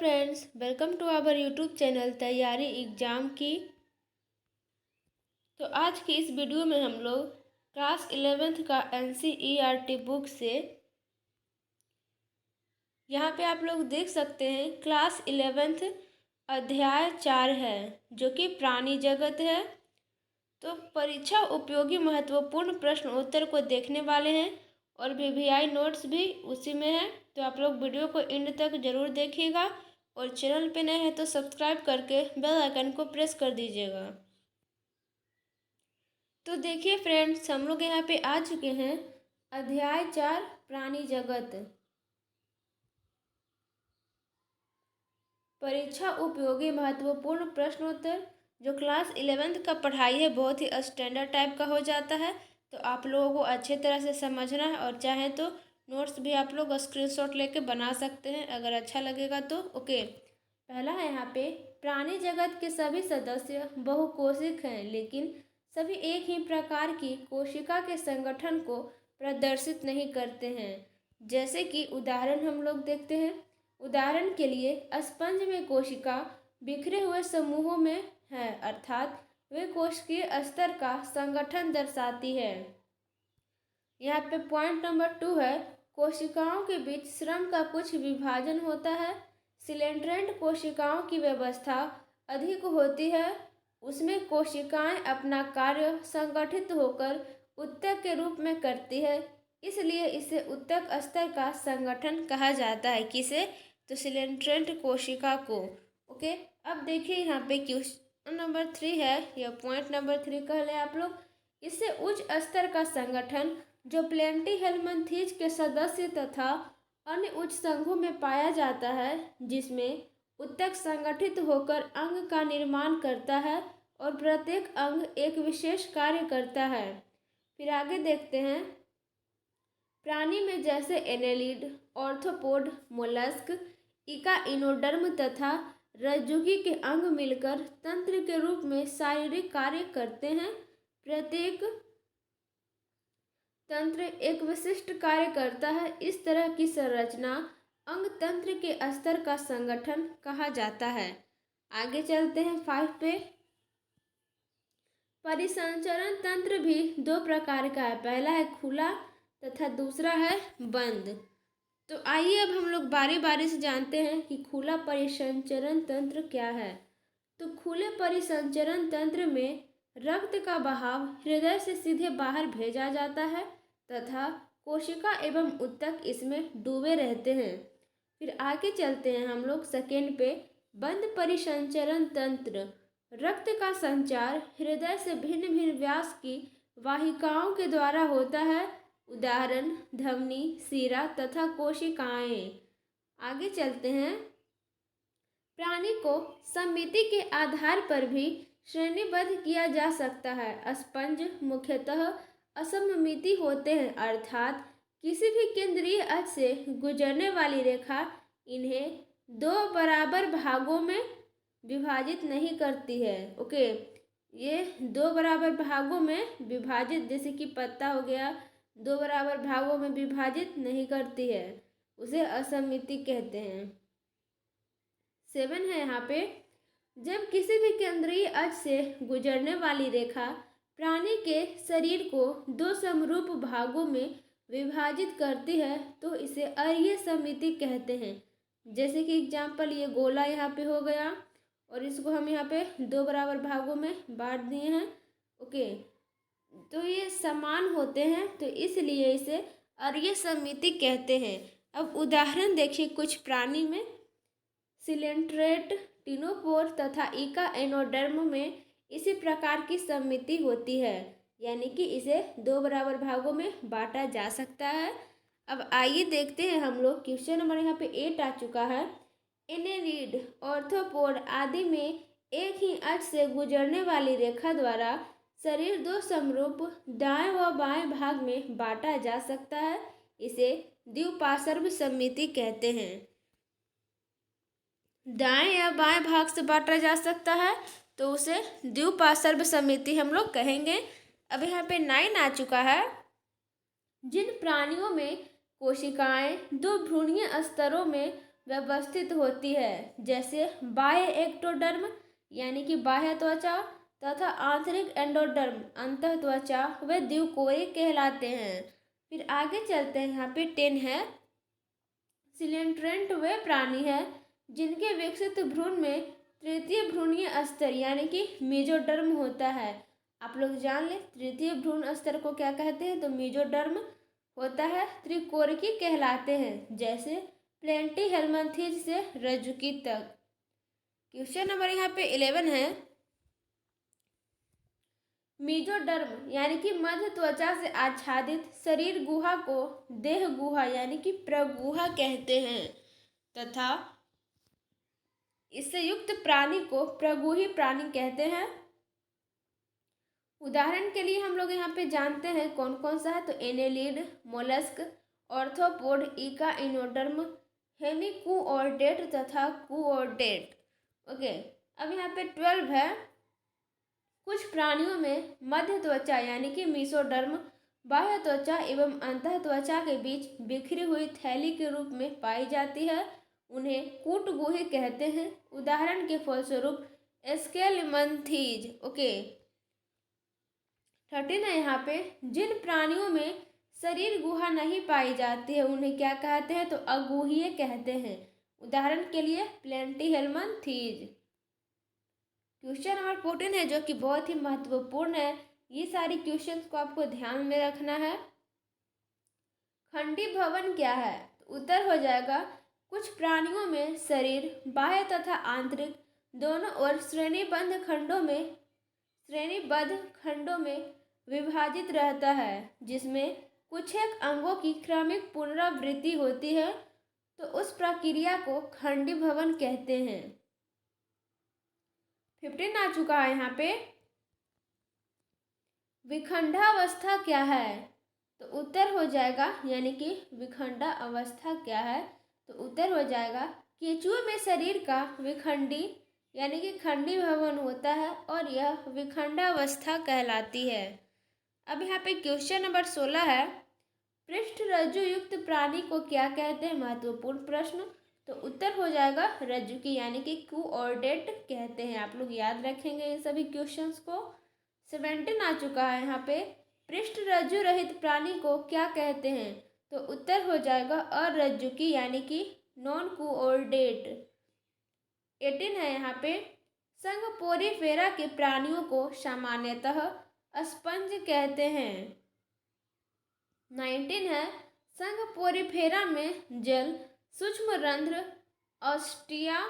Friends, welcome to our YouTube channel तैयारी exam की। तो आज की इस वीडियो में हम लोग क्लास 11th का NCERT बुक से यहाँ पे आप लोग देख सकते हैं क्लास 11th अध्याय 4 है जो कि प्राणी जगत है। तो परीक्षा उपयोगी महत्वपूर्ण प्रश्न उत्तर को देखने वाले हैं और VVI नोट्स भी उसी में है। तो आप लोग वीडियो को एंड तक ज़रूर देखिएगा और चैनल पे नए हैं तो सब्सक्राइब करके बेल आइकन को प्रेस कर दीजिएगा। तो देखिए फ्रेंड्स, हम लोग यहाँ पे आ चुके हैं अध्याय 4 प्राणी जगत। परीक्षा उपयोगी महत्वपूर्ण प्रश्नोत्तर जो क्लास 11th का पढ़ाई है बहुत ही स्टैंडर्ड टाइप का हो जाता है। तो आप लोगों को अच्छे तरह से समझना है और चाहें तो नोट्स भी आप लोग स्क्रीनशॉट लेके बना सकते हैं अगर अच्छा लगेगा तो। ओके, पहला है यहाँ पे प्राणी जगत के सभी सदस्य बहुकोशिक हैं लेकिन सभी एक ही प्रकार की कोशिका के संगठन को प्रदर्शित नहीं करते हैं। जैसे कि उदाहरण हम लोग देखते हैं। उदाहरण के लिए स्पंज में कोशिका बिखरे हुए समूहों में है, अर्थात वे कोशिकीय स्तर का संगठन दर्शाती है। यहाँ पे पॉइंट नंबर 2 है, कोशिकाओं के बीच श्रम का कुछ विभाजन होता है। सिलेंड्रेंट कोशिकाओं की व्यवस्था अधिक होती है, उसमें कोशिकाएं अपना कार्य संगठित होकर ऊतक के रूप में करती है, इसलिए इसे ऊतक स्तर का संगठन कहा जाता है। किसे? तो सिलेंड्रेंट कोशिका को। ओके, अब देखिए यहाँ पे क्वेश्चन नंबर 3 है या पॉइंट नंबर 3 कह लें आप लोग। इससे उच्च स्तर का संगठन जो प्लेंटीहेल्मिंथेज के सदस्य तथा अन्य उच्च संघों में पाया जाता है, जिसमें ऊतक संगठित होकर अंग का निर्माण करता है और प्रत्येक अंग एक विशेष कार्य करता है। फिर आगे देखते हैं, प्राणी में जैसे एनेलिड, ऑर्थ्रोपोड, मोलस्क, इकाइनोडर्म तथा रज्जुकी के अंग मिलकर तंत्र के रूप में शारीरिक कार्य करते हैं। प्रत्येक तंत्र एक विशिष्ट कार्य करता है। इस तरह की संरचना अंग तंत्र के स्तर का संगठन कहा जाता है। आगे चलते हैं 5 पे। परिसंचरण तंत्र भी 2 प्रकार का है, पहला है खुला तथा दूसरा है बंद। तो आइए अब हम लोग बारी बारी से जानते हैं कि खुला परिसंचरण तंत्र क्या है। तो खुले परिसंचरण तंत्र में रक्त का बहाव हृदय से सीधे बाहर भेजा जाता है तथा कोशिका एवं ऊतक इसमें डूबे रहते हैं। फिर आगे चलते हैं हम लोग सेकेंड पे। बंद परिसंचरण तंत्र, रक्त का संचार हृदय से भिन्न भिन्न व्यास की वाहिकाओं के द्वारा होता है, उदाहरण धमनी, शिरा तथा कोशिकाएं। आगे चलते हैं, प्राणी को समिति के आधार पर भी श्रेणीबद्ध किया जा सकता है। स्पंज मुख्यतः असममिति होते हैं, अर्थात किसी भी केंद्रीय अक्ष से गुजरने वाली रेखा इन्हें 2 बराबर भागों में विभाजित नहीं करती है। ओके, ये 2 बराबर भागों में विभाजित, जैसे कि पत्ता हो गया, 2 बराबर भागों में विभाजित नहीं करती है, उसे असममिति कहते हैं। 7 है यहाँ पे, जब किसी भी केंद्रीय अक्ष से गुजरने वाली रेखा प्राणी के शरीर को 2 समरूप भागों में विभाजित करती है तो इसे अरीय सममिति कहते हैं। जैसे कि एग्जाम्पल, ये गोला यहाँ पे हो गया और इसको हम यहाँ पे 2 बराबर भागों में बांट दिए हैं। ओके, तो ये समान होते हैं तो इसलिए इसे अरीय सममिति कहते हैं। अब उदाहरण देखिए कुछ प्राणी में। सिलेंट्रेट, टिनोफोर तथा इकाइनोडर्म में इसी प्रकार की सममिति होती है, यानी कि इसे 2 बराबर भागों में बांटा जा सकता है। अब आइए देखते हैं हम लोग, क्वेश्चन नंबर यहाँ पे 8 आ चुका है। एनेलिड, ऑर्थ्रोपोड आदि में एक ही अक्ष से गुजरने वाली रेखा द्वारा शरीर 2 समरूप दाएं व बाएं भाग में बांटा जा सकता है, इसे द्विपार्श्व सममिति कहते हैं। दाएं या बाएं भाग से बांटा जा सकता है तो उसे द्विपार्श्व सममिति हम लोग कहेंगे। अब यहाँ पे 9 आ चुका है। जिन प्राणियों में कोशिकाएं 2 भ्रूणीय स्तरों में व्यवस्थित होती है, जैसे बाह्य एक्टोडर्म यानी कि बाह्य त्वचा तथा आंतरिक एंडोडर्म अंतः त्वचा वे द्विकोरीय कहलाते हैं। फिर आगे चलते हैं, यहाँ पे 10 है सिलेंट्रेंट वे प्राणी है जिनके विकसित भ्रूण में तृतीय भ्रूणीय स्तर यानी कि मेजोडर्म होता है। आप लोग जान ले तृतीय भ्रूण स्तर को क्या कहते हैं, तो मेजोडर्म होता है, त्रिकोरिकी कहलाते हैं, जैसे प्लेंटी हेलमंथीज से रजुकी तक। क्वेश्चन नंबर यहाँ पे 11 है मेजोडर्म यानी कि मध्य त्वचा से आच्छादित शरीर गुहा को देह गुहा यानी कि प्रगुहा कहते हैं तथा इससे युक्त प्राणी को प्रगुही प्राणी कहते हैं। उदाहरण के लिए हम लोग यहाँ पे जानते हैं कौन कौन सा है, तो एनेलिड, मोलस्क, ऑर्थ्रोपोड, इका, इनोडर्म, हेमिकुओर्डेट तथा कुओर्डेट। ओके, अब यहाँ पे 12 है कुछ प्राणियों में मध्य त्वचा यानी कि मेसोडर्म बाह्य त्वचा एवं अंतः त्वचा के बीच बिखरी हुई थैली के रूप में पाई जाती है, उन्हें कूटगुही कहते हैं। उदाहरण के फलस्वरूप स्केलमंथीज। ओके, 13 है यहाँ पे जिन प्राणियों में शरीर गुहा नहीं पाई जाती है उन्हें क्या कहते हैं, तो अगुहीय कहते हैं। उदाहरण के लिए प्लेंटीहेलमंथीज। क्वेश्चन नंबर 14 है जो कि बहुत ही महत्वपूर्ण है, ये सारी क्वेश्चंस को आपको ध्यान में रखना है। खंडी भवन क्या है, तो उत्तर हो जाएगा कुछ प्राणियों में शरीर बाह्य तथा आंतरिक दोनों ओर श्रेणीबद्ध खंडों में विभाजित रहता है, जिसमें कुछ एक अंगों की क्रमिक पुनरावृत्ति होती है, तो उस प्रक्रिया को खंडी भवन कहते हैं। 15 आ चुका है यहाँ पे विखंडावस्था क्या है, तो उत्तर हो जाएगा यानी कि विखंडा अवस्था क्या है, तो उत्तर हो जाएगा केंचुए में शरीर का विखंडी यानी कि खंडी भवन होता है और यह विखंडावस्था कहलाती है। अब यहाँ पे क्वेश्चन नंबर 16 है पृष्ठ रज्जु युक्त प्राणी को क्या कहते हैं, महत्वपूर्ण प्रश्न, तो उत्तर हो जाएगा रज्जुकी यानी कि कुओर्डेट कहते हैं। आप लोग याद रखेंगे इन सभी क्वेश्चंस को। 17 आ चुका है यहाँ पे पृष्ठ रज्जु रहित प्राणी को क्या कहते हैं, तो उत्तर हो जाएगा अरज्जुकी यानी कि नॉन कुओर्डेट। 18 है यहाँ पे संघ पोरीफेरा के प्राणियों को सामान्यतः स्पंज कहते हैं। 19 है संघ पोरीफेरा में जल सूक्ष्म रंध्र ऑस्टिया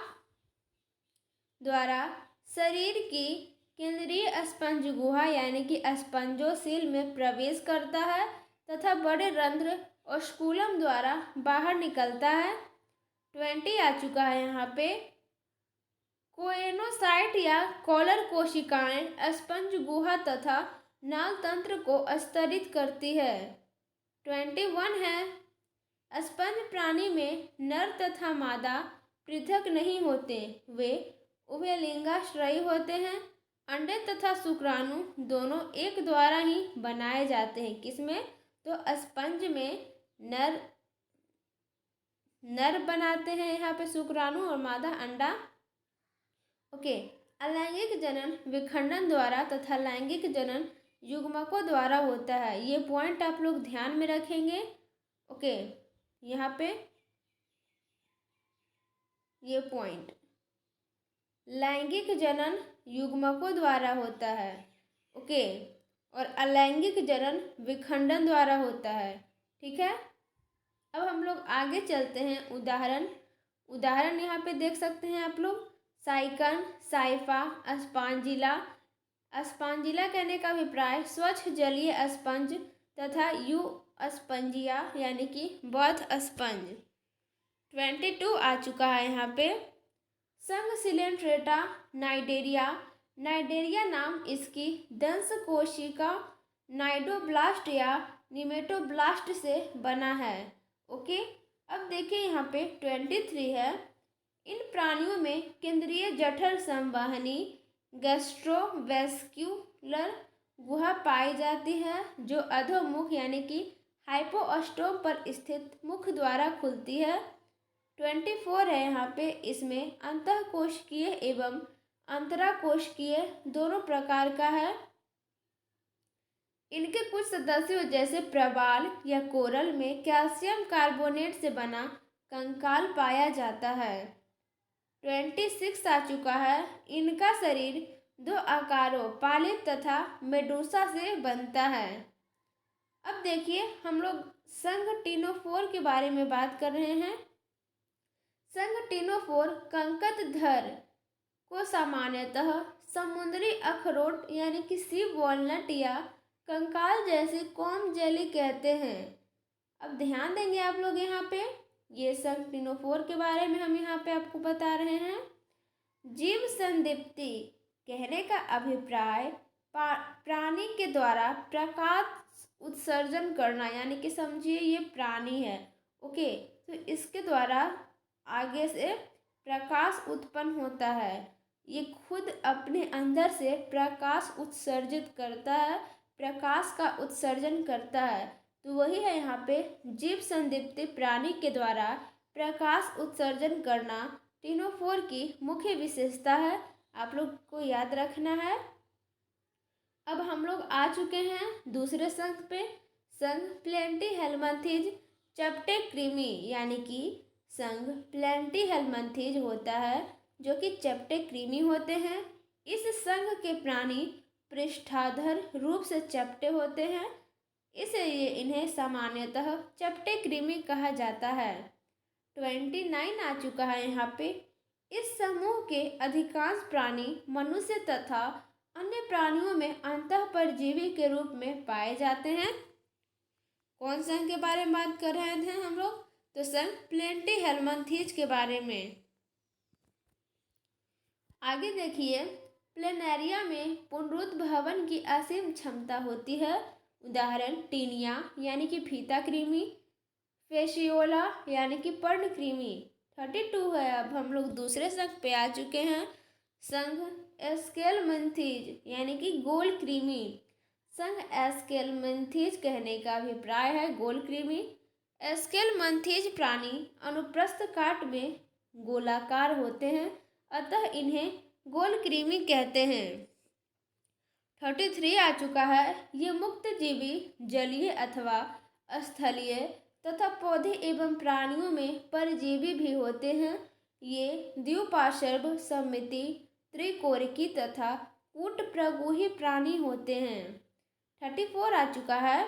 द्वारा शरीर की केंद्रीय स्पंज गुहा यानी कि स्पंजोसील में प्रवेश करता है तथा बड़े रंध्र ऑस्कुलम द्वारा बाहर निकलता है। 20 आ चुका है यहाँ पे कोएनोसाइट या कॉलर कोशिकाएं स्पंज गुहा तथा नाल तंत्र को स्तरित करती है। 21 है स्पंज प्राणी में नर तथा मादा पृथक नहीं होते, वे उभयलिंगाश्रयी होते हैं। अंडे तथा शुक्राणु दोनों एक द्वारा ही बनाए जाते हैं, किसमें, तो स्पंज में नर बनाते हैं यहाँ पे शुक्राणु और मादा अंडा। ओके, अलैंगिक जनन विखंडन द्वारा तथा लैंगिक जनन युग्मकों द्वारा होता है, ये पॉइंट आप लोग ध्यान में रखेंगे। ओके, यहाँ पे ये पॉइंट लैंगिक जनन युग्मकों द्वारा होता है, ओके, और अलैंगिक जनन विखंडन द्वारा होता है, ठीक है। अब हम लोग आगे चलते हैं। उदाहरण यहाँ पे देख सकते हैं आप लोग साइकन, साइफा, अस्पांजिला कहने का अभिप्राय स्वच्छ जलीय स्पंज तथा यू स्पंजिया यानी कि बौद्ध स्पंज। 22 आ चुका है यहाँ पे संघ सिलेंट्रेटा नाइडेरिया नाम इसकी दंश कोशिका नाइडोब्लास्ट या निमेटोब्लास्ट से बना है। ओके, अब देखिए यहाँ पे 23 है इन प्राणियों में केंद्रीय जठर संवहनी गैस्ट्रोवेस्क्यूलर गुहा पाई जाती है जो अधोमुख यानी कि हाइपोस्टोम पर स्थित मुख द्वारा खुलती है। 24 है यहाँ पे। इसमें अंतःकोशिकीय एवं अंतराकोशिकीय दोनों प्रकार का है। इनके कुछ सदस्यों जैसे प्रवाल या कोरल में कैल्शियम कार्बोनेट से बना कंकाल पाया जाता है। 26 आ चुका है। इनका शरीर 2 आकारों पालिप तथा मेडूसा से बनता है। अब देखिए हम लोग संघ टिनोफोर के बारे में बात कर रहे हैं। संघ टिनोफोर कंकतधर को सामान्यतः समुद्री अखरोट यानी कि सी वॉलनट या कंकाल जैसी कॉम जेली कहते हैं। अब ध्यान देंगे आप लोग यहाँ पे, ये संघ टिनोफोर के बारे में हम यहाँ पे आपको बता रहे हैं। जीव संदीप्ति कहने का अभिप्राय प्राणी के द्वारा प्रकाश उत्सर्जन करना, यानी कि समझिए ये प्राणी है, ओके, तो इसके द्वारा आगे से प्रकाश उत्पन्न होता है। ये खुद अपने अंदर से प्रकाश उत्सर्जित करता है, प्रकाश का उत्सर्जन करता है। तो वही है यहाँ पे जीव संदीप्ति प्राणी के द्वारा प्रकाश उत्सर्जन करना टिनोफोर की मुख्य विशेषता है। आप लोग को याद रखना है। अब हम लोग आ चुके हैं दूसरे संघ पे, संघ प्लेटिहेल्मिंथेज चपटे कृमि, यानी कि संघ प्लेटिहेल्मिंथेज होता है जो कि चपटे कृमि होते हैं। इस संघ के प्राणी पृष्ठाधर रूप से चपटे होते हैं, इसलिए इन्हें सामान्यतः चपटे कृमि कहा जाता है। 29 आ चुका है यहाँ पे। इस समूह के अधिकांश प्राणी मनुष्य तथा अन्य प्राणियों में अंतःपरजीवी के रूप में पाए जाते हैं। कौन संघ के बारे में बात कर रहे थे हम लोग? तो संघ प्लेटिहेल्मिंथेज के बारे में। आगे देखिए, प्लेनेरिया में पुनरुद्भवन की असीम क्षमता होती है। उदाहरण टीनिया यानी कि फीता कृमि, फेशियोला यानी कि पर्णकृमि। 32 है। अब हम लोग दूसरे संघ पे आ चुके हैं, संघ एस्केलमेंथेज यानी कि गोल कृमि। संघ एस्केलमेंथेज कहने का अभिप्राय है गोल कृमि। एस्केलमेंथेज प्राणी अनुप्रस्थ काट में गोलाकार होते हैं, अतः इन्हें गोल कृमि कहते हैं। 33 आ चुका है। ये मुक्त जीवी जलीय अथवा स्थलीय तथा पौधे एवं प्राणियों में परजीवी भी होते हैं। ये द्विपार्श्व सममिति त्रिकोरिकी तथा कूटप्रगोही प्राणी होते हैं। 34 आ चुका है।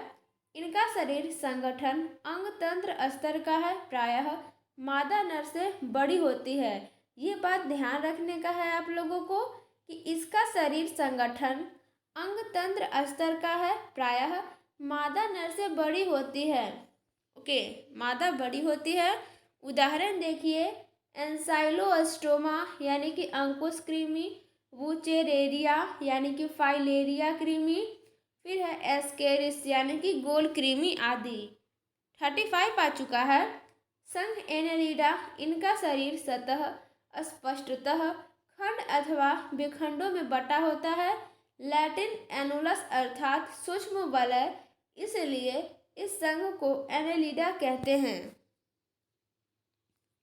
इनका शरीर संगठन अंग तंत्र स्तर का है, प्रायः मादा नर से बड़ी होती है। ये बात ध्यान रखने का है आप लोगों को कि इसका शरीर संगठन अंग तंत्र स्तर का है, प्रायः मादा नर से बड़ी होती है। ओके, मादा बड़ी होती है। उदाहरण देखिए, एंसाइलोस्टोमा यानी कि अंकुश कृमि, वुचेरेरिया यानी कि फाइलेरिया कृमि, फिर है एस्केरिस यानी कि गोल कृमि आदि। 35 आ चुका है। संघ एनेलिडा, इनका शरीर सतह स्पष्टतः खंड अथवा विखंडों में बटा होता है। लैटिन एनुलस अर्थात सूक्ष्म वलय, इसलिए इस संघ को एनेलिडा कहते हैं।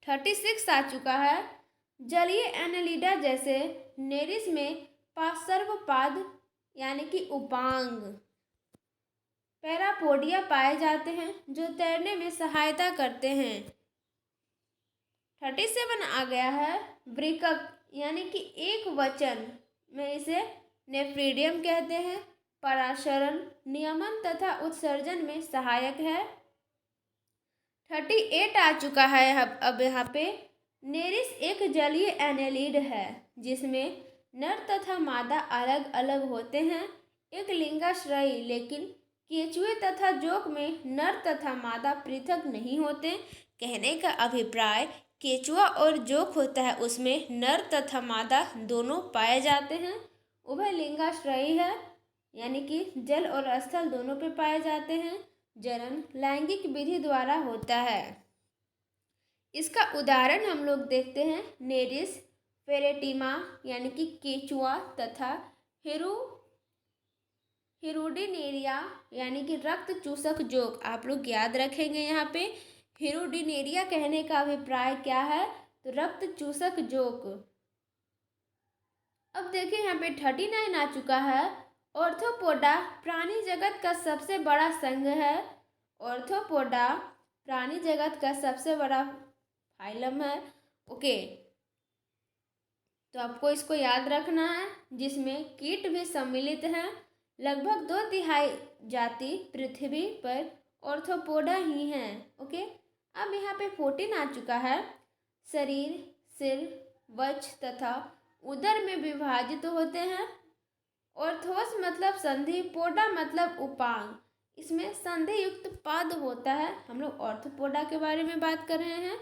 36 आ चुका है। जलीय एनेलिडा जैसे नेरिस में पार्श्वपाद यानी कि उपांग पैरापोडिया पाए जाते हैं जो तैरने में सहायता करते हैं। 37 आ गया है। वृकक यानी कि एक वचन में इसे नेफ्रीडियम कहते हैं। पराशरण, नियमन तथा उत्सर्जन में सहायक है। 38 आ चुका है। अब यहाँ पे नेरिस एक जलीय एनेलिड है जिसमें नर तथा मादा अलग अलग होते हैं, एक लिंगाश्रयी, लेकिन केचुए तथा जोक में नर तथा मादा पृथक नहीं होते। कहने का अभिप्राय केचुआ और जोक होता है, उसमें नर तथा मादा दोनों पाए जाते हैं। उभय लिंगाश्रयी है, यानी कि जल और स्थल दोनों पे पाए जाते हैं। जनन लैंगिक विधि द्वारा होता है। इसका उदाहरण हम लोग देखते हैं, नेरिस, फेरेटिमा यानी कि केचुआ तथा हिरुडिनेरिया यानी कि रक्त चूसक जोक। आप लोग याद रखेंगे यहाँ पे हिरुडिनेरिया कहने का अभिप्राय क्या है? तो रक्त चूसक जोक। अब देखिए यहाँ पे 39 आ चुका है। ऑर्थोपोडा प्राणी जगत का सबसे बड़ा संघ है। ऑर्थोपोडा प्राणी जगत का सबसे बड़ा फाइलम है। ओके, तो आपको इसको याद रखना है, जिसमें कीट भी सम्मिलित हैं। लगभग 2/3 जाति पृथ्वी पर ऑर्थोपोडा ही हैं। ओके, अब यहाँ पे 14 आ चुका है। शरीर, सिर, वक्ष तथा उदर में विभाजित होते हैं। ऑर्थोस मतलब संधि, पोडा मतलब उपांग, इसमें संधि युक्त पद होता है। हम लोग ऑर्थोपोडा के बारे में बात कर रहे हैं।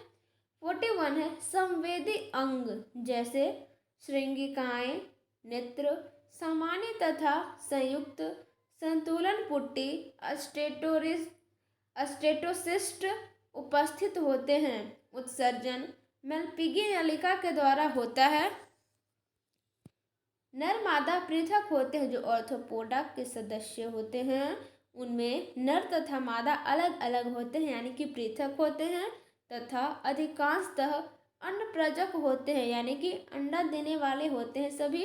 41 है संवेदी अंग, जैसे श्रृंगिकाएं, नेत्र, सामान्य तथा संयुक्त, संतुलन पुट्टी, अस्टेटोसिस्ट उपस्थित होते हैं। उत्सर्जन मेलपिगी नलिका के द्वारा होता है। नर मादा पृथक होते हैं। जो ऑर्थोपोडा के सदस्य होते हैं उनमें नर तथा मादा अलग अलग होते हैं, यानी कि पृथक होते हैं, तथा अधिकांशतः अण्डप्रजक होते हैं, यानी कि अंडा देने वाले होते हैं सभी।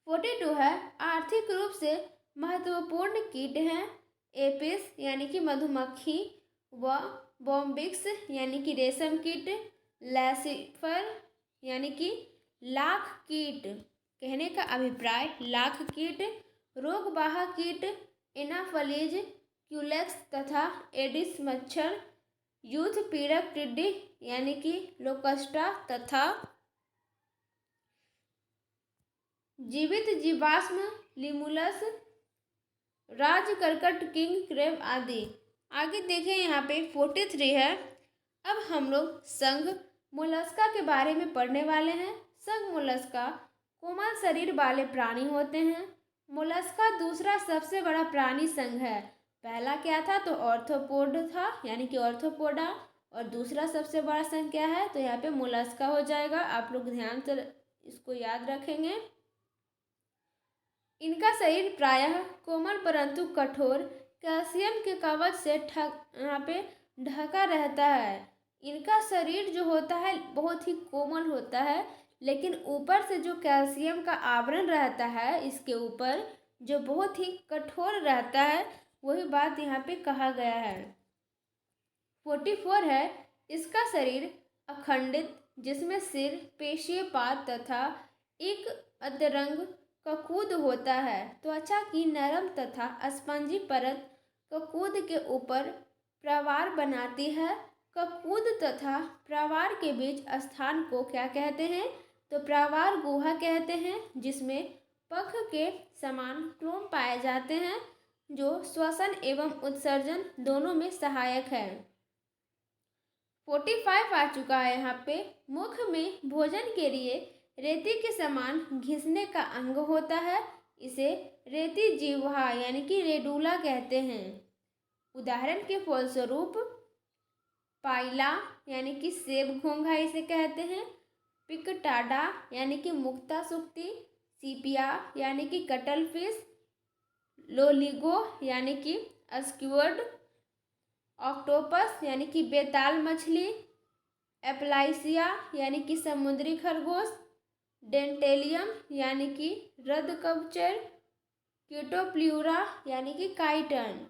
42 है आर्थिक रूप से महत्वपूर्ण कीट हैं। एपिस यानी कि मधुमक्खी, व बॉम्बिक्स यानी कि रेशम कीट, लैसिफर यानी कि लाख कीट। कहने का अभिप्राय लाख कीट, रोगवाहक कीट, एनाफलीज, क्यूलेक्स तथा एडिस मच्छर, यूथ पीड़क टिड्डी यानी कि लोकस्टा तथा जीवित जीवाश्म लिमुलस, राजकर्कट, किंग क्रेब आदि। आगे देखें यहाँ पे 43 है। अब हम लोग संघ मोलस्का के बारे में पढ़ने वाले हैं। संघ मोलस्का कोमल शरीर वाले प्राणी होते हैं। मोलस्का दूसरा सबसे बड़ा प्राणी संघ है। पहला क्या था? तो ऑर्थोपोड था, यानी कि ऑर्थोपोडा, और दूसरा सबसे बड़ा संघ क्या है? तो यहाँ पे मोलस्का हो जाएगा। आप लोग ध्यान से इसको याद रखेंगे। इनका शरीर प्रायः कोमल परंतु कठोर कैल्शियम के कवच से यहाँ पे ढका रहता है। इनका शरीर जो होता है बहुत ही कोमल होता है, लेकिन ऊपर से जो कैल्शियम का आवरण रहता है इसके ऊपर, जो बहुत ही कठोर रहता है, वही बात यहाँ पे कहा गया है। 44 है इसका शरीर अखंडित, जिसमें सिर, पेशीय पात तथा एक अधरंग ककूद होता है। त्वचा की नरम तथा स्पंजी परत ककूद के ऊपर प्रावार बनाती है। ककूद तथा प्रावार के बीच स्थान को क्या कहते हैं? तो प्रावार गुहा कहते हैं, जिसमें पंख के समान क्लोम पाए जाते हैं, जो श्वसन एवं उत्सर्जन दोनों में सहायक है। 45 आ चुका है। यहाँ पे मुख में भोजन के लिए रेती के समान घिसने का अंग होता है। इसे रेती जिह्वा यानी कि रेडुला कहते हैं। उदाहरण के फलस्वरूप पाइला यानी कि सेब घोंघा इसे कहते हैं। पिकटाडा यानी कि मुक्ता सुक्ति, सीपिया यानी कि कटल फिश, लोलिगो यानी कि स्क्विड, ऑक्टोपस यानी कि बेताल मछली, एप्लाइसिया यानी कि समुद्री खरगोश, डेंटेलियम यानी कि रद्दकवचर, क्यूटोप्ल्यूरा यानी कि काइटन।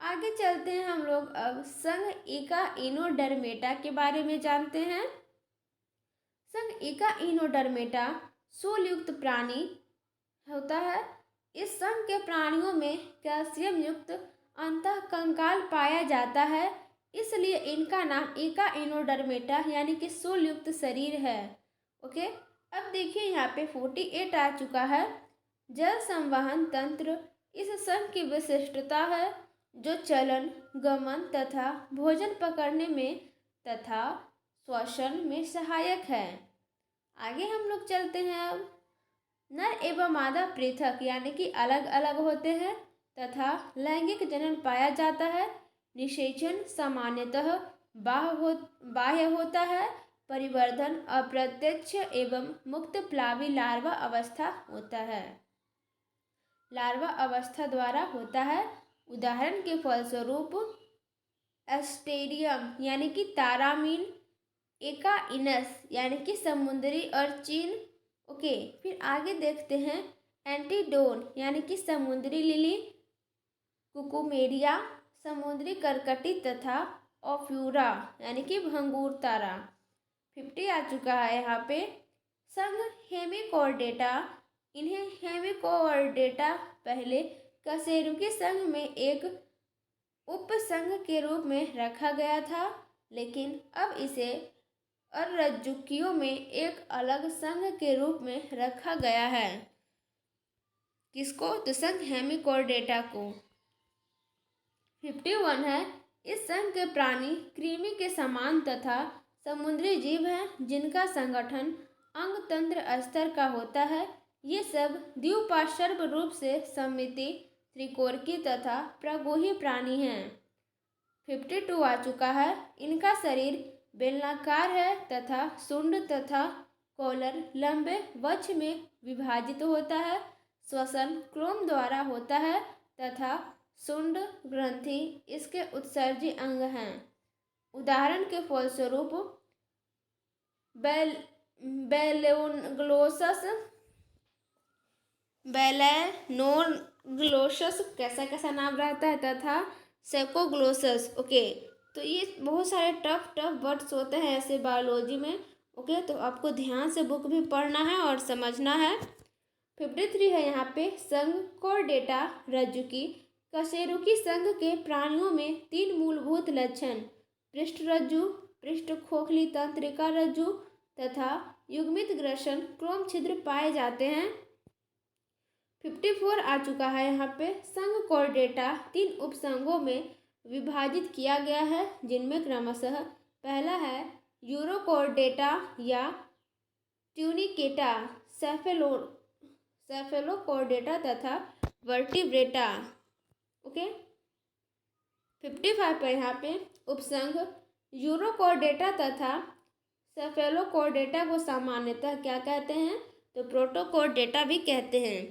आगे चलते हैं हम लोग अब संघ इकाइनोडर्मेटा के बारे में जानते हैं। संघ इकाइनोडर्मेटा शूलयुक्त प्राणी होता है। इस संघ के प्राणियों में कैल्शियम युक्त अंतःकंकाल पाया जाता है, इसलिए इनका नाम इकाइनोडर्मेटा यानी कि शूलयुक्त शरीर है। ओके, अब देखिए यहाँ पे 48 आ चुका है। जल संवहन तंत्र इस संघ की विशिष्टता है, जो चलन, गमन तथा भोजन पकड़ने में तथा श्वसन में सहायक है। आगे हम लोग चलते हैं। अब नर एवं मादा पृथक यानी कि अलग अलग होते हैं तथा लैंगिक जनन पाया जाता है। निषेचन सामान्यतः बाह्य होता है। परिवर्धन अप्रत्यक्ष एवं मुक्त प्लावी लार्वा अवस्था होता है, लार्वा अवस्था द्वारा होता है। उदाहरण के फलस्वरूप एस्टेरियम यानी कि तारामीन, एकाइनस यानी कि समुद्री अर्चिन। ओके, फिर आगे देखते हैं एंटीडोन यानी कि समुद्री लिली, कुकुमेरिया समुद्री करकटी तथा ओफ्यूरा यानी कि भंगूर तारा। 50 आ चुका है यहाँ पे संघ हेमिकॉर्डेटा। इन्हें हेमिकॉर्डेटा पहले कशेरुकी संघ में एक उपसंघ के रूप में रखा गया था, लेकिन अब इसे अरज्जुकियों में एक अलग संघ के रूप में रखा गया है। किसको? तो संघ हेमिकॉर्डेटा को। 51 है इस संघ के प्राणी कृमि के समान तथा समुद्री जीव हैं जिनका संगठन अंग तंत्र स्तर का होता है। ये सब द्विपार्श्व रूप से सममिति, त्रिकोणीय तथा प्रगोही प्राणी हैं। 52 आ चुका है इनका शरीर बेलनाकार है तथा शुंड तथा कॉलर लंबे वक्ष में विभाजित होता है। श्वसन क्रोम द्वारा होता है तथा शुंड ग्रंथि इसके उत्सर्जी अंग हैं। उदाहरण के फलस्वरूप बेलेनोग्लोसस कैसा नाम रहता है तथा सेकोग्लोसस। ओके, तो ये बहुत सारे टफ वर्ड्स होते हैं ऐसे बायोलॉजी में। ओके, तो आपको ध्यान से बुक भी पढ़ना है और समझना है। 53 है यहाँ पे संघ कॉर्डेटा रज्जुकी। कशेरुकी संघ के प्राणियों में 3 मूलभूत लक्षण पृष्ठ रज्जु, पृष्ठ खोखली तंत्रिका रज्जु तथा युग्मित ग्रसन क्रोम छिद्र पाए जाते हैं। 54 आ चुका है यहाँ पे संघ कॉर्डेटा 3 उपसंघों में विभाजित किया गया है, जिनमें क्रमशः पहला है यूरोकॉर्डेटा या ट्यूनिकेटा, सेफेलोकॉर्डेटा तथा वर्टिब्रेटा। ओके, 55 पर यहाँ पे उपसंघ यूरोकॉर्डेटा तथा सेफेलोकॉर्डेटा को सामान्यतः क्या कहते हैं? तो प्रोटोकॉर्डेटा भी कहते हैं।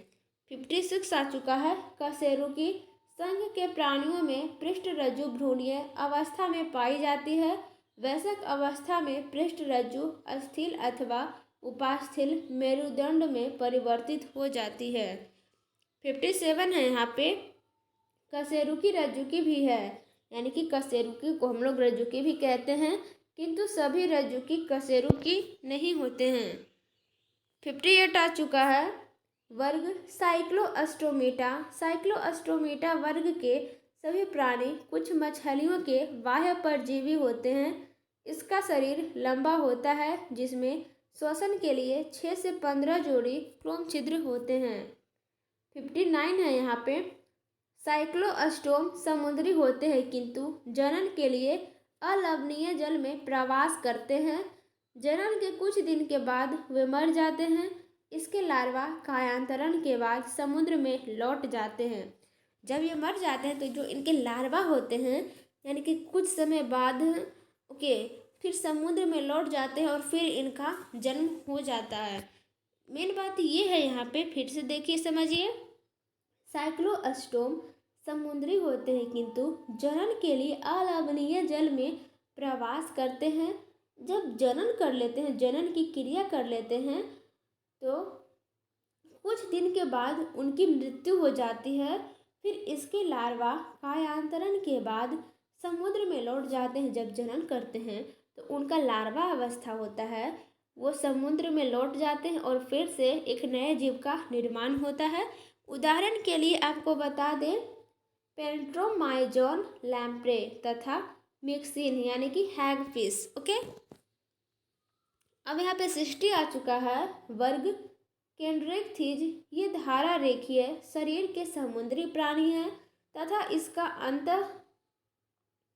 56 आ चुका है कशेरुकी संघ के प्राणियों में पृष्ठ रज्जु भ्रूणीय अवस्था में पाई जाती है। वयस्क अवस्था में पृष्ठ रज्जु अस्थिल अथवा उपास्थिल मेरुदंड में परिवर्तित हो जाती है। 57 है यहाँ पे कशेरुकी रज्जुकी भी है, यानी कि कशेरुकी को हम लोग रज्जुकी भी कहते हैं, किंतु सभी रज्जुकी कशेरुकी नहीं होते हैं। 58 आ चुका है वर्ग साइक्लोअस्टोमेटा। साइक्लोअस्टोमेटा वर्ग के सभी प्राणी कुछ मछलियों के बाह्य परजीवी होते हैं। इसका शरीर लंबा होता है जिसमें श्वसन के लिए 6 से 15 जोड़ी क्रोम छिद्र होते हैं। 59 है यहाँ पे साइक्लोअस्टोम समुद्री होते हैं किंतु जनन के लिए अलवणीय जल में प्रवास करते हैं। जनन के कुछ दिन के बाद वे मर जाते हैं। इसके लार्वा कायांतरण के बाद समुद्र में लौट जाते हैं। जब ये मर जाते हैं तो जो इनके लार्वा होते हैं यानी कि कुछ समय बाद फिर समुद्र में लौट जाते हैं और फिर इनका जन्म हो जाता है। मेन बात ये है यहाँ पे, फिर से देखिए समझिए। साइक्लोअस्टोम समुद्री होते हैं किंतु जनन के लिए अलवणीय जल में प्रवास करते हैं। जब जनन कर लेते हैं, जनन की क्रिया कर लेते हैं, तो कुछ दिन के बाद उनकी मृत्यु हो जाती है। फिर इसके लार्वा कायांतरण के बाद समुद्र में लौट जाते हैं। जब जनन करते हैं तो उनका लार्वा अवस्था होता है, वो समुद्र में लौट जाते हैं और फिर से एक नए जीव का निर्माण होता है। उदाहरण के लिए आपको बता दें पेंट्रोमाइजोन लैम्प्रे तथा मिक्सिन यानी कि हैगफिश। ओके, अब यहाँ पे 60 आ चुका है वर्ग केंड्रेक्थिज। ये धारा रेखीय शरीर के समुद्री प्राणी है तथा इसका अंत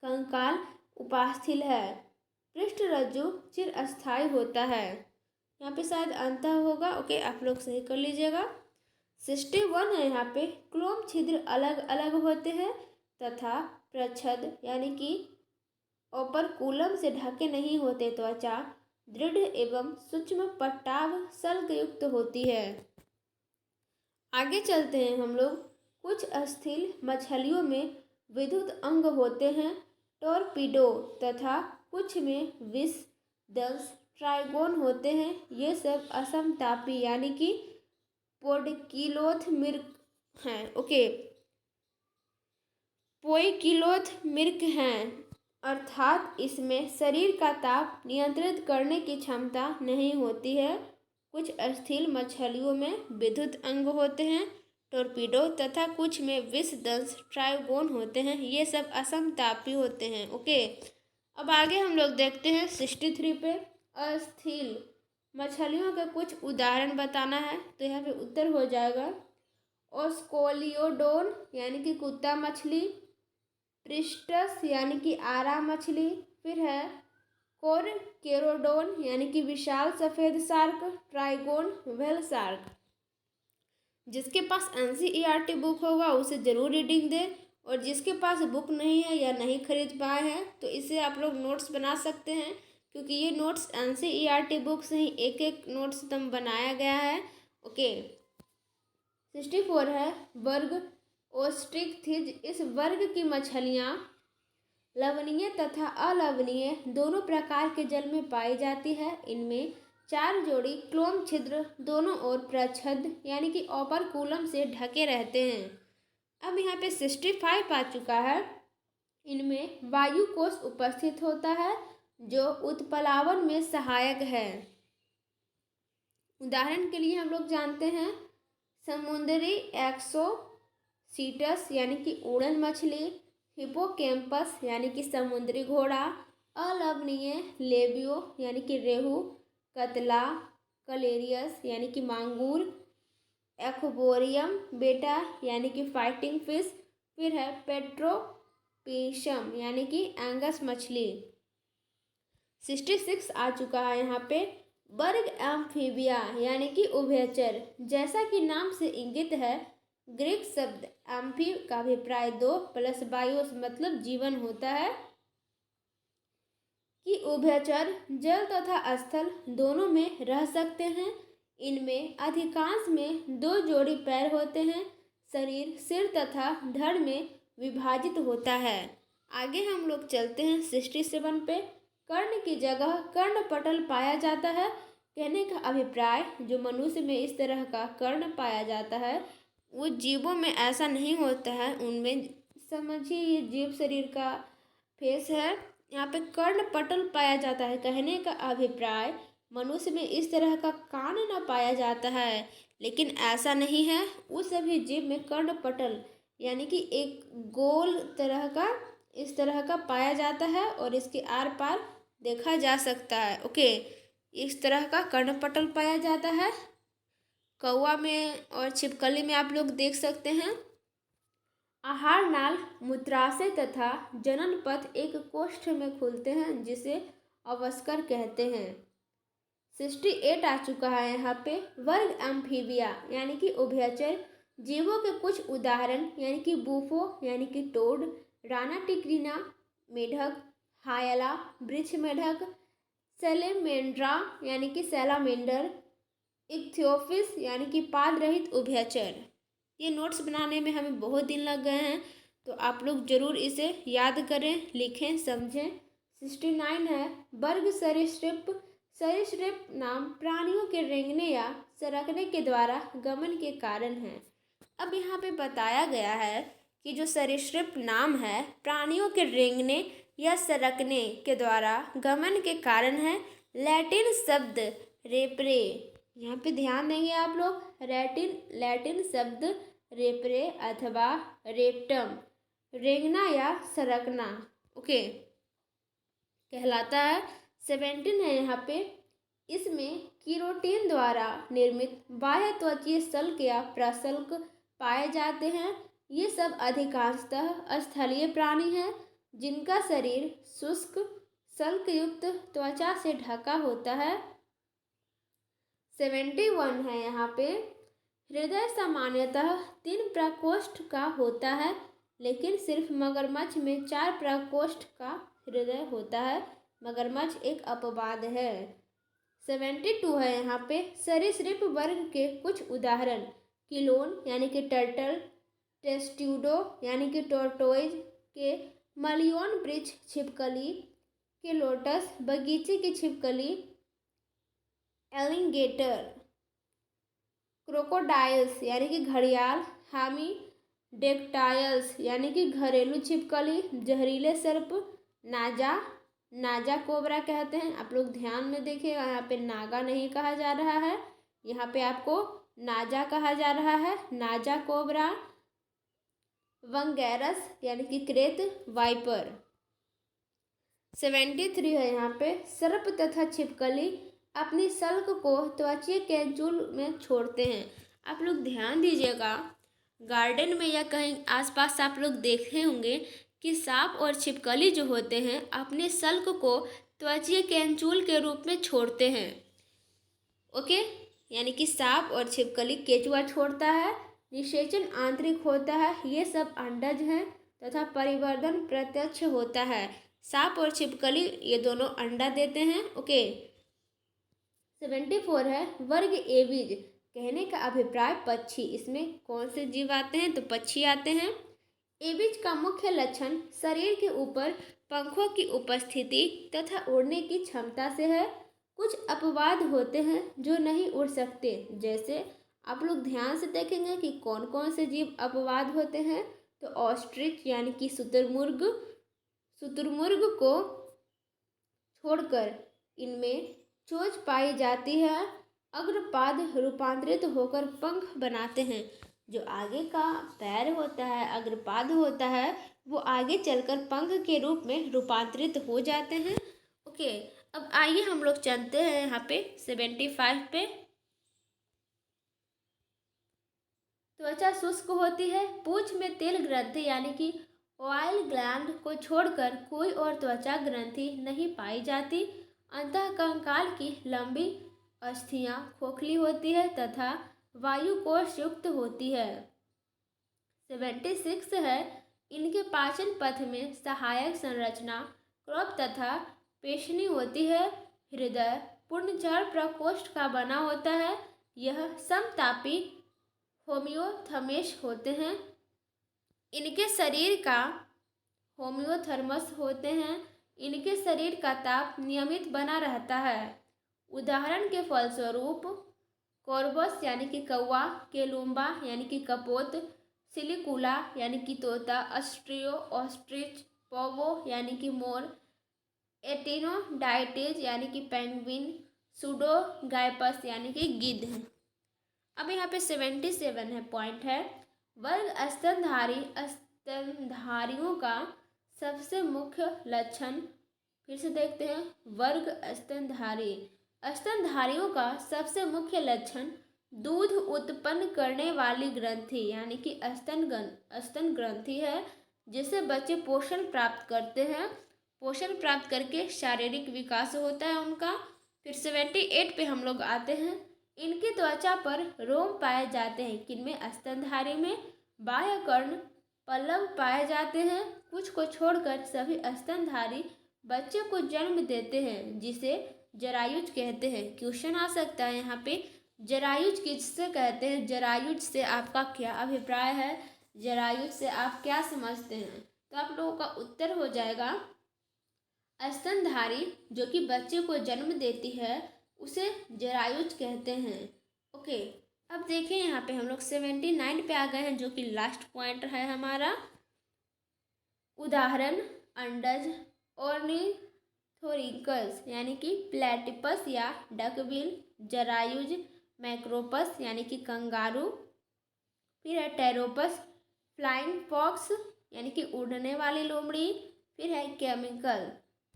कंकाल उपास्थिल है। पृष्ठ रज्जु चिरस्थायी होता है। यहाँ पे शायद अंत होगा। ओके, आप लोग सही कर लीजिएगा। 61 है यहाँ पे क्लोम छिद्र अलग अलग होते हैं तथा प्रच्छद यानी कि ओपरकुलम से ढके नहीं होते। त्वचा दृढ़ एवं सूक्ष्म पट्टाभ शल्क युक्त होती है। आगे चलते हैं हम लोग। कुछ अस्थिल मछलियों में विद्युत अंग होते हैं टोरपीडो तथा कुछ में विष दंश ट्राइगोन होते हैं। ये सब असमतापी यानी कि पोडकिलोथ मिर्क हैं। ओके, पोइकिलोथ मिर्क हैं, अर्थात इसमें शरीर का ताप नियंत्रित करने की क्षमता नहीं होती है। कुछ अस्थिल मछलियों में विद्युत अंग होते हैं, टोरपीडो, तथा कुछ में विष दंश ट्राइगोन होते हैं। ये सब असमतापी होते हैं। ओके, अब आगे हम लोग देखते हैं 63 पे। अस्थिल मछलियों के कुछ उदाहरण बताना है, तो यहाँ पे उत्तर हो जाएगा ओस्कोलियोडोन यानी कि कुत्ता मछली, प्रिस्टस यानी कि आरा मछली, फिर है कोरकेरोडोन यानी कि विशाल सफ़ेद शार्क, ट्राइगोन व्हेल शार्क। जिसके पास एनसीईआरटी बुक होगा उसे ज़रूर रीडिंग दे, और जिसके पास बुक नहीं है या नहीं खरीद पाए हैं तो इसे आप लोग नोट्स बना सकते हैं, क्योंकि ये नोट्स एनसीईआरटी बुक से ही एक एक नोट्स एकदम बनाया गया है। ओके, 64 है वर्ग ओस्ट्रिकथिज। इस वर्ग की मछलियाँ लवणीय तथा अलवणीय दोनों प्रकार के जल में पाई जाती है। इनमें 4 जोड़ी क्लोम छिद्र दोनों ओर प्रच्छद यानी कि ओपरकुलम से ढके रहते हैं। अब यहाँ पे 65 आ चुका है। इनमें वायु कोश उपस्थित होता है जो उत्प्लावन में सहायक है। उदाहरण के लिए हम लोग जानते हैं समुद्री एक्सोसीटस यानी कि उड़न मछली, हिपोकैम्पस यानी कि समुद्री घोड़ा, अलवणीय लेबियो यानी कि रेहू, कतला, कलेरियस यानी कि मांगूर, एक्वेरियम बेटा यानी कि फाइटिंग फिश, फिर है पेट्रोपिशम यानी कि एंगस मछली। 66 आ चुका है यहाँ पे वर्ग एम्फीबिया यानी कि उभयचर। जैसा कि नाम से इंगित है, ग्रीक शब्द एम्फी का अभिप्राय 2 + बायोस मतलब जीवन होता है, कि उभयचर जल तथा स्थल दोनों में रह सकते हैं। इनमें अधिकांश में 2 जोड़ी पैर होते हैं। शरीर सिर तथा धड़ में विभाजित होता है। आगे हम लोग चलते हैं 67 पे। कर्ण की जगह कर्णपटल पाया जाता है। कहने का अभिप्राय जो मनुष्य में इस तरह का कर्ण पाया जाता है वो जीवों में ऐसा नहीं होता है। उनमें समझिए ये जीव शरीर का फेस है, यहाँ पे कर्णपटल पाया जाता है। कहने का अभिप्राय मनुष्य में इस तरह का कान न पाया जाता है, लेकिन ऐसा नहीं है। उस सभी जीव में कर्णपटल यानी कि एक गोल तरह का इस तरह का पाया जाता है और इसके आर पार देखा जा सकता है। ओके, इस तरह का कर्णपटल पाया जाता है। कौवा में और छिपकली में आप लोग देख सकते हैं। आहार नाल, मूत्राशय तथा जनन पथ एक कोष्ठ में खुलते हैं जिसे अवस्कर कहते हैं। 68 आ चुका है यहाँ पे वर्ग एम्फीबिया यानी कि उभयचर जीवों के कुछ उदाहरण यानी कि बूफो यानी कि टोड, राना टिक्रीना मेढक, हायला वृक्ष मेढक, सेलेमेंड्रा यानी कि सैलामेंडर, इक्थियोफिस यानी कि पाद रहित उभयचर। ये नोट्स बनाने में हमें बहुत दिन लग गए हैं, तो आप लोग ज़रूर इसे याद करें, लिखें, समझें। 69 है वर्ग सरीसृप। सरीसृप नाम प्राणियों के रेंगने या सरकने के द्वारा गमन के कारण है। अब यहाँ पे बताया गया है कि जो सरीसृप नाम है प्राणियों के रेंगने या सरकने के द्वारा गमन के कारण है। लैटिन शब्द रेपरे, यहाँ पे ध्यान देंगे आप लोग, लैटिन शब्द रेपरे अथवा रेप्टम रेंगना या सरकना ओके कहलाता है। 17 है यहाँ पे। इसमें कीरोटिन द्वारा निर्मित बाह्य त्वचीय शल्क या प्रशल्क पाए जाते हैं। ये सब अधिकांशतः स्थलीय प्राणी हैं जिनका शरीर शुष्क शल्क युक्त त्वचा से ढका होता है। 71 है यहाँ पे। हृदय सामान्यतः 3 प्रकोष्ठ का होता है, लेकिन सिर्फ मगरमच्छ में 4 प्रकोष्ठ का हृदय होता है। मगरमच्छ एक अपवाद है। 72 है यहाँ पे। सरीसृप वर्ग के कुछ उदाहरण किलोन यानी कि टर्टल, टेस्ट्यूडो यानी कि टोर्टोइज के मलियोन वृक्ष छिपकली, केलोटस बगीचे की छिपकली, एलिंगेटर, क्रोकोडाइल्स यानी कि घड़ियाल, हामी डेक्टाइल्स यानी कि घरेलू छिपकली, जहरीले सर्प, नाजा, नाजा कोबरा कहते हैं। आप लोग ध्यान में देखिएगा, यहाँ पे नागा नहीं कहा जा रहा है, यहाँ पे आपको नाजा कहा जा रहा है, नाजा कोबरा, वंगैरस यानी कि क्रेत वाइपर। 73 है यहाँ पे, सर्प तथा छिपकली अपनी सल्क को त्वचीय कैंचुल में छोड़ते हैं। आप लोग ध्यान दीजिएगा, गार्डन में या कहीं आसपास आप लोग देखे होंगे कि सांप और छिपकली जो होते हैं अपने सल्क को त्वचीय कैंचुल के रूप में छोड़ते हैं। ओके, यानी कि सांप और छिपकली केंचुआ छोड़ता है, निषेचन आंतरिक होता है, ये सब अंडज हैं तथा परिवर्धन प्रत्यक्ष होता है। सांप और छिपकली ये दोनों अंडा देते हैं। ओके, 74 है, वर्ग एविज कहने का अभिप्राय पक्षी। इसमें कौन से जीव आते हैं? तो पक्षी आते हैं। एविज का मुख्य लक्षण शरीर के ऊपर पंखों की उपस्थिति तथा उड़ने की क्षमता से है। कुछ अपवाद होते हैं जो नहीं उड़ सकते, जैसे आप लोग ध्यान से देखेंगे कि कौन कौन से जीव अपवाद होते हैं। तो ऑस्ट्रिच यानी कि शुतुरमुर्ग, शुतुरमुर्ग को छोड़कर इनमें चोंच पाई जाती है। अग्रपाद रूपांतरित होकर पंख बनाते हैं। जो आगे का पैर होता है, अग्रपाद होता है, वो आगे चलकर पंख के रूप में रूपांतरित हो जाते हैं। ओके, अब आइए हम लोग चलते हैं यहाँ पे 75 पे। त्वचा शुष्क होती है। पूंछ में तेल ग्रंथि यानी कि ऑयल ग्लैंड को छोड़कर कोई और त्वचा ग्रंथि नहीं पाई जाती। अंतःकंकाल की लंबी अस्थियां खोखली होती है तथा वायु कोश युक्त होती है। 76 है, इनके पाचन पथ में सहायक संरचना क्रॉप तथा पेशनी होती है। हृदय पूर्णचर प्रकोष्ठ का बना होता है। यह समतापी होम्योथर्मस होते हैं। इनके शरीर का होम्योथर्मस होते हैं। इनके शरीर का ताप नियमित बना रहता है। उदाहरण के फलस्वरूप कॉर्बस यानी कि कौवा, केलुम्बा यानी कि कपोत, सिलिकुला यानी कि तोता, अस्ट्रियो ऑस्ट्रिच, पोवो यानी कि मोर, एटिनोडाइटिस यानी कि पेंगुइन, सुडोगाइपस यानी कि गिद्ध। अब यहाँ पे 77 है पॉइंट है, वर्ग स्तनधारियों का सबसे मुख्य लक्षण। फिर से देखते हैं, वर्ग स्तनधारियों का सबसे मुख्य लक्षण दूध उत्पन्न करने वाली ग्रंथि यानी कि स्तन ग्रंथि है, जिससे बच्चे पोषण प्राप्त करते हैं। पोषण प्राप्त करके शारीरिक विकास होता है उनका। फिर 78 पे हम लोग आते हैं, इनकी त्वचा पर रोम पाए जाते हैं। किनमें? स्तनधारी में। बाह्य कर्ण पल्लव पाए जाते हैं। कुछ को छोड़कर सभी स्तनधारी बच्चे को जन्म देते हैं, जिसे जरायुज कहते हैं। क्वेश्चन आ सकता है यहाँ पे, जरायुज किससे कहते हैं? जरायुज से आपका क्या अभिप्राय है? जरायुज से आप क्या समझते हैं? तो आप लोगों का उत्तर हो जाएगा स्तनधारी जो कि बच्चे को जन्म देती है उसे जरायुज कहते हैं। ओके, अब देखिए यहाँ पे हम लोग 79 पे आ गए हैं, जो कि लास्ट पॉइंट है हमारा। उदाहरण अंडज, ऑर्निथोरिंकस यानी कि प्लेटिपस या डकबिल, जरायुज, मैक्रोपस यानी कि कंगारू, फिर है टेरोपस, फ्लाइंग फॉक्स यानी कि उड़ने वाली लोमड़ी, फिर है केमिकल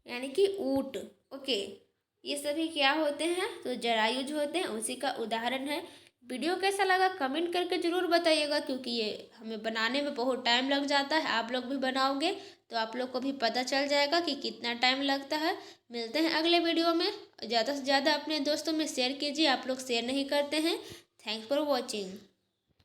यानी कि ऊँट। ओके, ये सभी क्या होते हैं? तो जरायुज होते हैं, उसी का उदाहरण है। वीडियो कैसा लगा कमेंट करके ज़रूर बताइएगा, क्योंकि ये हमें बनाने में बहुत टाइम लग जाता है। आप लोग भी बनाओगे तो आप लोग को भी पता चल जाएगा कि कितना टाइम लगता है। मिलते हैं अगले वीडियो में। ज़्यादा से ज़्यादा अपने दोस्तों में शेयर कीजिए, आप लोग शेयर नहीं करते हैं। Thanks for watching.